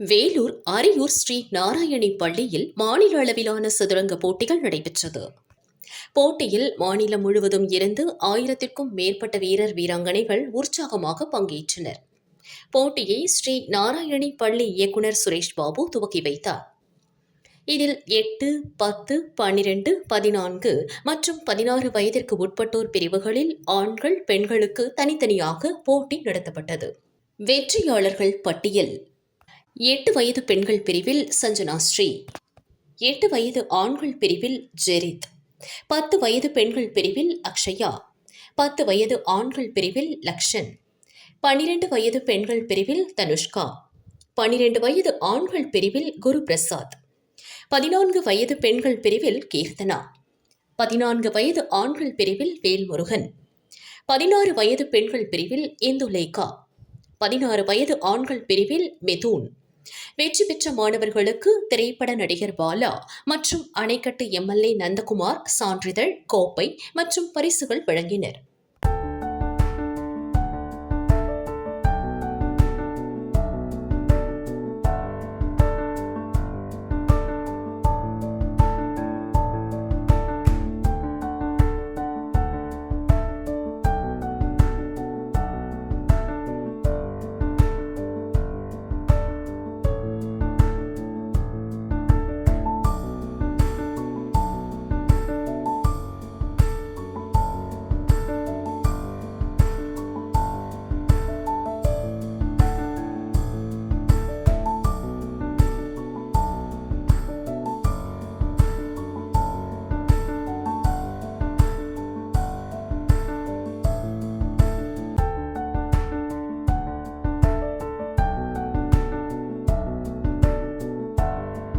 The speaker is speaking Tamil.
வேலூர் அரியூர் ஸ்ரீ நாராயணி பள்ளியில் மாநில அளவிலான சதுரங்க போட்டிகள் நடைபெற்றது. போட்டியில் மாநிலம் முழுவதும் இருந்து 1000க்கும் மேற்பட்ட வீரர் வீராங்கனைகள் உற்சாகமாக பங்கேற்றனர். போட்டியை ஸ்ரீ நாராயணி பள்ளி இயக்குநர் சுரேஷ் பாபு துவக்கி வைத்தார். இதில் 8, 10, 12, 14 மற்றும் 16 வயதிற்கு உட்பட்டோர் பிரிவுகளில் ஆண்கள், பெண்களுக்கு தனித்தனியாக போட்டி நடத்தப்பட்டது. வெற்றியாளர்கள் பட்டியல்: 8 வயது பெண்கள் பிரிவில் சஞ்சனா ஸ்ரீ, 8 வயது ஆண்கள் பிரிவில் ஜெரித், 10 வயது பெண்கள் பிரிவில் அக்ஷயா, 10 வயது ஆண்கள் பிரிவில் லக்ஷன், 12 வயது பெண்கள் பிரிவில் தனுஷ்கா, 12 வயது ஆண்கள் பிரிவில் குரு பிரசாத், 14 வயது பெண்கள் பிரிவில் கீர்த்தனா, 14 வயது ஆண்கள் பிரிவில் வேல்முருகன், 16 வயது பெண்கள் பிரிவில் இந்துலேகா, 16 வயது ஆண்கள் பிரிவில் மிதுன். வெற்றி பெற்ற மாணவர்களுக்கு திரைப்பட நடிகர் பாலா மற்றும் அணைக்கட்டு எம்எல்ஏ நந்தகுமார் சான்றிதழ், கோப்பை மற்றும் பரிசுகள் வழங்கினர்.